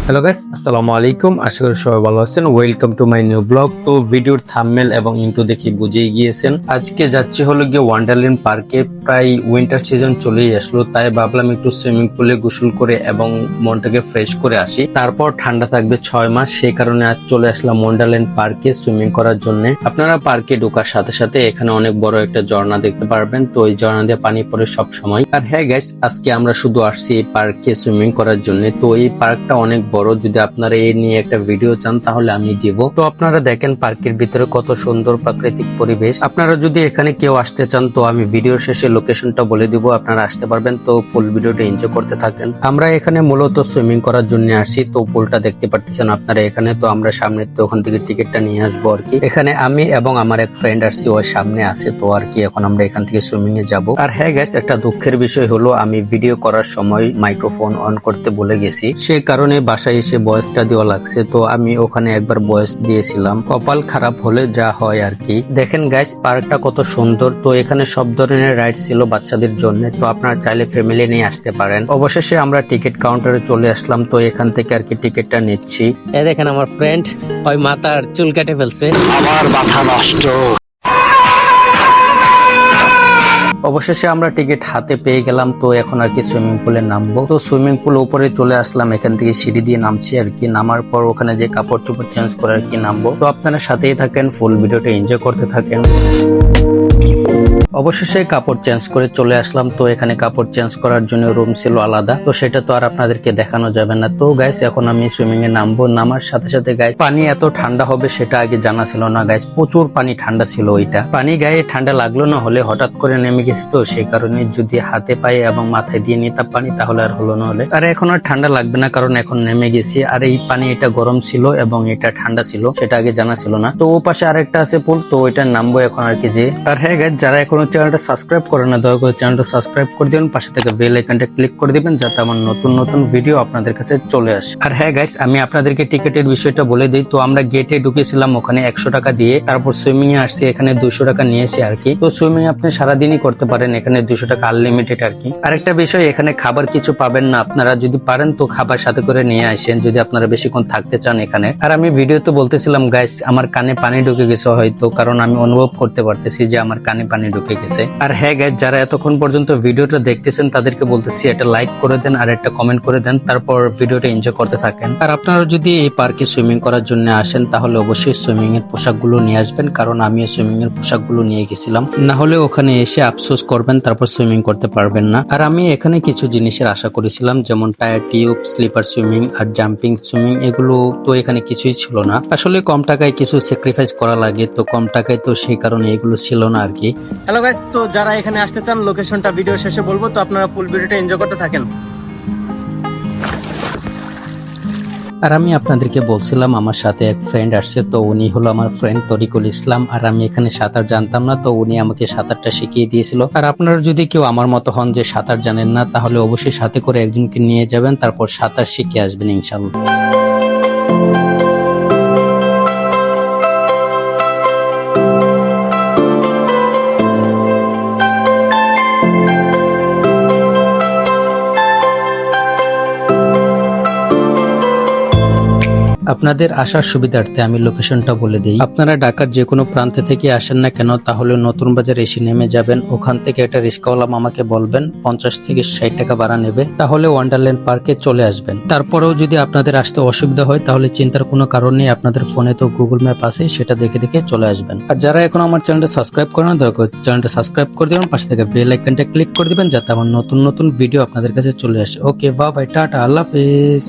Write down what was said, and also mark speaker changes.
Speaker 1: Hello guys, আসসালামু আলাইকুম। আশা করি সবাই ভালো আছেন। Welcome to my new blog. তো ভিডিওর থাম্বনেল এবং ইন্ট্রো দেখে বুঝেই গিয়েছেন আজকে যাচ্ছি হলো গিয়ে ওয়ান্ডারল্যান্ড পার্কে। প্রায় উইন্টার সিজন চলেই আসলো, তাই ভাবলাম একটু সুইমিং পুলে গোসল করে এবং মনটাকে ফ্রেশ করে আসি। তারপর ঠান্ডা থাকবে 6 মাস, সেই কারণে আজ চলে আসলাম ওয়ান্ডারল্যান্ড পার্কে সুইমিং করার জন্য। আপনারা পার্কে ঢোকার সাথে সাথে এখানে অনেক বড় একটা ঝর্ণা দেখতে পারবেন। তো এই ঝর্ণা দিয়ে পানি পড়ে সব সময়। আর হ্যাঁ গাইস, আজকে আমরা শুধু আসছি এই পার্কে সুইমিং করার জন্য। তো এই পার্কটা অনেক বড়, যদি আপনারা এই নিয়ে একটা ভিডিও চান তাহলে আমি দিব। তো আপনারা দেখেন পার্কের ভিতরে কত সুন্দর প্রাকৃতিক পরিবেশ। আপনারা যদি এখানে কেউ আসতে চান তো আমি ভিডিও শেষে লোকেশনটা বলে দিব, আপনারা আসতে পারবেন। তো ফুল ভিডিওটা এনজয় করতে থাকেন। আমরা এখানে মূলত সুইমিং করার জন্য আসি। তো পুলটা দেখতে পাচ্ছেন আপনারা এখানে। তো আমরা সামনে তো ওখান থেকে টিকিটটা নিয়ে আসবো আর কি। এখানে আমি এবং আমার এক ফ্রেন্ড আসছি, ওর সামনে আছে। তো আর কি এখন আমরা এখান থেকে সুইমিং এ যাবো। আর হ্যাঁ গাইস, একটা দুঃখের বিষয় হলো আমি ভিডিও করার সময় মাইক্রোফোন অন করতে ভুলে গেছি, সেই কারণে বাসায় এসে ভয়েসটা দেওয়া লাগছে। তো আমি ওখানে একবার ভয়েস দিয়েছিলাম, কপাল খারাপ হলে যা হয় আর কি। দেখেন গাইস, পার্কটা কত সুন্দর। তো এখানে সব ধরনের রাইড ছিল বাচ্চাদের জন্য। তো আপনারা চাইলে ফ্যামিলি নিয়ে আসতে পারেন। অবশেষে আমরা টিকিট কাউন্টারে চলে আসলাম। তো এখান থেকে আর কি টিকিটটা নিচ্ছি।
Speaker 2: এই দেখেন আমার ফ্রেন্ড ওই মাথার চুল কেটে ফেলছে।
Speaker 3: আমার মাথা নষ্ট।
Speaker 1: অবশেষে আমরা টিকিট হাতে পেয়ে গেলাম। তো এখন আর কি সুইমিং পুলে নামবো। তো সুইমিং পুল উপরে চলে আসলাম, এখান থেকে সিঁড়ি দিয়ে নামছি আর কি। নামার পর ওখানে যে কাপড় চোপড় চেঞ্জ করে আর কি নামবো। তো আপনারা সাথেই থাকেন, ফুল ভিডিওটা এনজয় করতে থাকেন। অবশেষে কাপড় চেঞ্জ করে চলে আসলাম। তো এখানে কাপড় চেঞ্জ করার জন্য রুম ছিল আলাদা, তো সেটা তো আর আপনাদেরকে দেখানো যাবে না। তো গাইস এখন আমি সুইমিং এ নামবো। নামার সাথে সাথে গাইস পানি এত ঠান্ডা হবে সেটা আগে জানা ছিল না গাইস। প্রচুর পানি ঠান্ডা ছিল ওইটা। পানি গায়ে ঠান্ডা লাগলো না, হলে হঠাৎ করে নেমে গেছে। তো সেই কারণে যদি হাতে পায়ে এবং মাথায় দিয়ে নিতাম পানি তাহলে আর হলো না হলে। আর এখন আর ঠান্ডা লাগবে না, কারণ এখন নেমে গেছি। আর এই পানি এটা গরম ছিল এবং এটা ঠান্ডা ছিল, সেটা আগে জানা ছিল না। তো ও পাশে আরেকটা আছে পুল, তো ওইটা নামবো এখন আর কি যে। আর হ্যাঁ গাইস, যারা এখনো চ্যানেলটা সাবস্ক্রাইব করেন না, দয়া করে চ্যানেলটা সাবস্ক্রাইব করে দিবেন, পাশে থেকে বেল আইকনটা ক্লিক করে দিবেন যাতে আমার নতুন নতুন ভিডিও আপনাদের কাছে চলে আসে। আর হ্যাঁ গাইস, আমি আপনাদেরকে টিকিটের বিষয়টা বলে দিই। তো আমরা গেটে ঢুকেছিলাম ওখানে 100 টাকা দিয়ে, তারপর সুইমিং এ আসছি, এখানে 200 টাকা নিয়েছি আর কি। তো সুইমিং আপনি সারাদিনই করতে পারেন, এখানে 200 টাকা আনলিমিটেড আর কি। আরেকটা বিষয়, এখানে খাবার কিছু পাবেন না, আপনারা যদি পারেন তো খাবার সাথে করে নিয়ে আসেন যদি আপনারা বেশিক্ষণ থাকতে চান এখানে। আর আমি ভিডিওতে বলতেছিলাম গাইস, আমার কানে পানি ঢুকে গেছে হয়তো, কারণ আমি অনুভব করতে পারতেছি যে আমার কানে পানি ঢুকে গেছে। আর হ্যাঁ গাইস, যারা এতক্ষণ পর্যন্ত ভিডিওটা দেখতেছেন তাদেরকে বলতেছি একটা লাইক করে দেন আর একটা কমেন্ট করে দেন, তারপর ভিডিওটা এনজয় করতে থাকেন। আর আপনারা যদি এই পার্কে সুইমিং করার জন্য আসেন তাহলে অবশ্যই সুইমিং এর পোশাকগুলো নিয়ে আসবেন, কারণ আমিও সুইমিং এর পোশাকগুলো নিয়ে গেছিলাম। না হলে ওখানে এসে আফসোস করবেন, তারপর সুইমিং করতে পারবেন না। আর আমি এখানে কিছু জিনিসের আশা করেছিলাম, যেমন টায়ার টিউব, স্লিপার সুইমিং আর জাম্পিং সুইমিং, এগুলো তো এখানে কিছুই ছিল না। আসলে কম টাকায় কিছু স্যাক্রিফাইস করা লাগে, তো কম টাকায় তো সেই কারণে এগুলো ছিল না আর কি।
Speaker 2: হ্যালো গাইস, তো যারা এখানে আসতে চান লোকেশনটা ভিডিও শেষে বলবো, তো আপনারা ফুল ভিডিওটা এনজয় করতে থাকেন।
Speaker 1: আর আমি আপনাদেরকে বলছিলাম আমার সাথে এক ফ্রেন্ড আসছে, তো উনি হলো আমার ফ্রেন্ড তরিকুল ইসলাম। আর আমি এখানে সাঁতার জানতাম না, তো উনি আমাকে সাঁতারটা শিখিয়ে দিয়েছিল। আর আপনারা যদি কেউ আমার মতো হন যে সাঁতার জানেন না, তাহলে অবশ্যই সাথে করে একজনকে নিয়ে যাবেন, তারপর সাঁতার শিখে আসবেন ইনশাল্লাহ। আপনাদের আসার সুবিধার্থে আমি লোকেশনটা বলে দিই। আপনারা ঢাকার যে কোনো প্রান্তে থেকে আসেন না কেন, তাহলে নতুন বাজার এসে নেমে যাবেন। ওখান থেকে একটা রিক্সাওয়ালা মামাকে বলবেন 50 থেকে 60 টাকা ভাড়া নেবে, তাহলে ওয়ান্ডারল্যান্ড পার্কে চলে আসবেন। তারপরেও যদি আপনাদের আসতে অসুবিধা হয় তাহলে চিন্তার কোনো কারণ নেই, আপনাদের ফোনে তো গুগল ম্যাপ আছে, সেটা দেখে দেখে চলে আসবেন। আর যারা এখন আমার চ্যানেলটা সাবস্ক্রাইব করেন না, দয়া করে চ্যানেলটা সাবস্ক্রাইব করে দিবেন, পাশে থেকে বেল আইকনটা ক্লিক করে দিবেন যাতে আমার নতুন নতুন ভিডিও আপনাদের কাছে চলে আসে। ওকে, বাই বাই, টাটা, আল্লাহ হাফেজ।